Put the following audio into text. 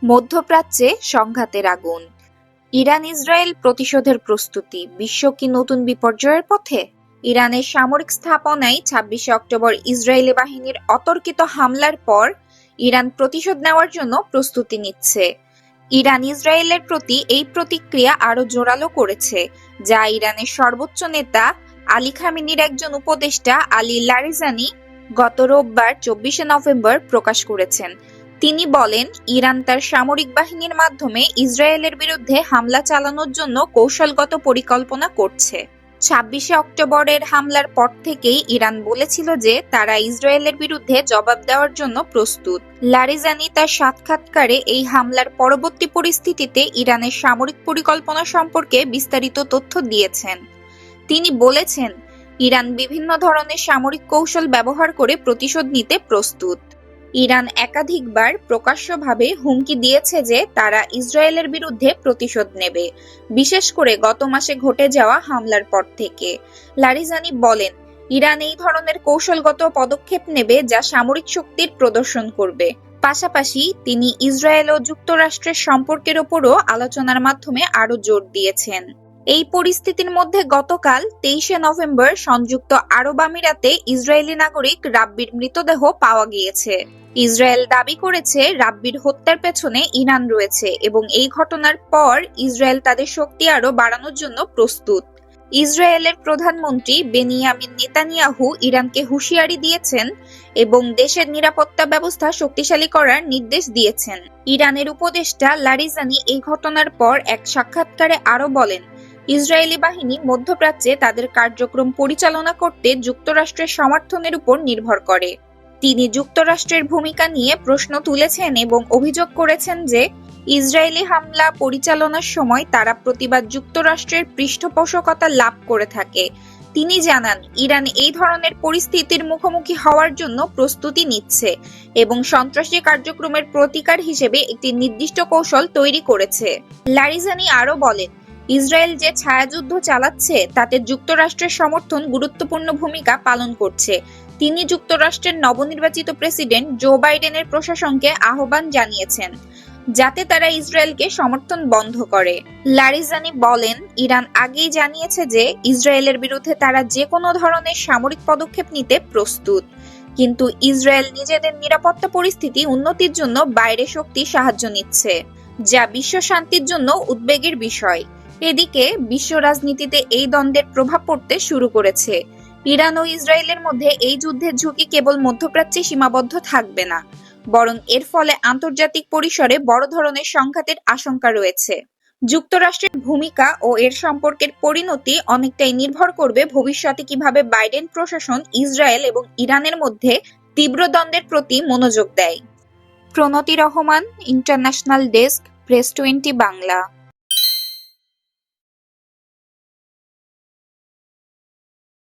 মধ্যপ্রাচ্যে সংঘাতের আগুন। ইরান-ইসরায়েল প্রতিশোধের প্রস্তুতি, বিশ্ব কি নতুন বিপর্যয়ের পথে? ইরানের সামরিক স্থাপনায় ২৬শে অক্টোবর ইসরায়েলি বাহিনীর অতর্কিত হামলার পর ইরান প্রতিশোধ নেওয়ার জন্য প্রস্তুতি নিচ্ছে। ইরান ইসরায়েলের প্রতি এই প্রতিক্রিয়া আরো জোরালো করেছে, যা ইরানের সর্বোচ্চ নেতা আলী খামেনির একজন উপদেষ্টা আলী লারিজানি গত রোববার ২৪শে নভেম্বর প্রকাশ করেছেন। তিনি বলেন, ইরান তার সামরিক বাহিনীর মাধ্যমে ইসরায়েলের বিরুদ্ধে হামলা চালানোর জন্য কৌশলগত পরিকল্পনা করছে। ২৬শে অক্টোবরের হামলার পর থেকেই ইরান বলেছিল যে তারা ইসরায়েলের বিরুদ্ধে জবাব দেওয়ার জন্য প্রস্তুত। লারিজানি তার সাক্ষাৎকারে এই হামলার পরবর্তী পরিস্থিতিতে ইরানের সামরিক পরিকল্পনা সম্পর্কে বিস্তারিত তথ্য দিয়েছেন। তিনি বলেছেন, ইরান বিভিন্ন ধরনের সামরিক কৌশল ব্যবহার করে প্রতিশোধ নিতে প্রস্তুত। ইরান একাধিকবার প্রকাশ্যভাবে হুমকি দিয়েছে যে তারা ইসরায়েলের বিরুদ্ধে প্রতিশোধ নেবে, বিশেষ করে গত মাসে ঘটে যাওয়া হামলার পর থেকে। লারিজানি বলেন, ইরান এই ধরনের কৌশলগত পদক্ষেপ নেবে যা সামরিক শক্তির প্রদর্শন করবে। পাশাপাশি তিনি ইসরায়েল ও যুক্তরাষ্ট্রের সম্পর্কের ওপরও আলোচনার মাধ্যমে আরো জোর দিয়েছেন। এই পরিস্থিতির মধ্যে গতকাল ২৩শে নভেম্বর সংযুক্ত আরব আমিরাতে ইসরায়েলি নাগরিক রাব্বির মৃতদেহ পাওয়া গিয়েছে। ইসরায়েল দাবি করেছে রাব্বির হত্যার পেছনে ইরান রয়েছে এবং এই ঘটনার পর ইসরায়েল তাদের শক্তি আরো বাড়ানোর জন্য প্রস্তুত। ইসরায়েলের প্রধানমন্ত্রী বেনিয়ামিন নেতানিয়াহু ইরানকে হুঁশিয়ারি দিয়েছেন এবং দেশের নিরাপত্তা ব্যবস্থা শক্তিশালী করার নির্দেশ দিয়েছেন। ইরানের উপদেষ্টা লারিজানি এই ঘটনার পর এক সাক্ষাৎকারে আরো বলেন, ইসরায়েলি বাহিনী মধ্যপ্রাচ্যে তাদের কার্যক্রম পরিচালনা করতে যুক্তরাষ্ট্রের সমর্থনের উপর নির্ভর করে। তিনি যুক্তরাষ্ট্রের ভূমিকা নিয়ে প্রশ্ন তুলেছেন এবং অভিযোগ করেছেন যে ইসরায়েলি হামলা পরিচালনার সময় তারা প্রতিবাদ যুক্তরাষ্ট্রের পৃষ্ঠপোষকতা লাভ করে থাকে। তিনি জানান, ইরান এই ধরনের পরিস্থিতির মুখোমুখি হওয়ার জন্য প্রস্তুতি নিচ্ছে এবং সন্ত্রাসী কার্যক্রমের প্রতিকার হিসেবে একটি নির্দিষ্ট কৌশল তৈরি করেছে। লারিজানি আরো বলেন, ইসরায়েল যে ছায়াযুদ্ধ চালাচ্ছে তাতে যুক্তরাষ্ট্রের সমর্থন গুরুত্বপূর্ণ ভূমিকা পালন করছে। তিনি যুক্তরাষ্ট্রের নবনির্বাচিত প্রেসিডেন্ট জো বাইডেনের প্রশাসনকে আহ্বান জানিয়েছেন যাতে তারা ইসরায়েলকে সমর্থন বন্ধ করে। লারিজানি বলেন, ইরান আগেই জানিয়েছে যে ইসরায়েলের বিরুদ্ধে তারা যে কোনো ধরনের সামরিক পদক্ষেপ নিতে প্রস্তুত, কিন্তু ইসরায়েল নিজেদের নিরাপত্তা পরিস্থিতি উন্নতির জন্য বাইরে শক্তি সাহায্য নিচ্ছে, যা বিশ্ব শান্তির জন্য উদ্বেগের বিষয়। এদিকে বিশ্ব রাজনীতিতে এই দ্বন্দ্বের প্রভাব পড়তে শুরু করেছে। ইরান ও ইসরায়েলের মধ্যে এই যুদ্ধের ঝুঁকি কেবল মধ্যপ্রাচ্যে সীমাবদ্ধ থাকবে না, বরং এর ফলে আন্তর্জাতিক পরিসরে বড় ধরনের সংঘাতের আশঙ্কা রয়েছে। যুক্তরাষ্ট্রের ভূমিকা ও এর সম্পর্কের পরিণতি অনেকটাই নির্ভর করবে ভবিষ্যতে কিভাবে বাইডেন প্রশাসন ইসরায়েল এবং ইরানের মধ্যে তীব্র দ্বন্দ্বের প্রতি মনোযোগ দেয়। Pranati Rahman, international desk, press 20 Bangla.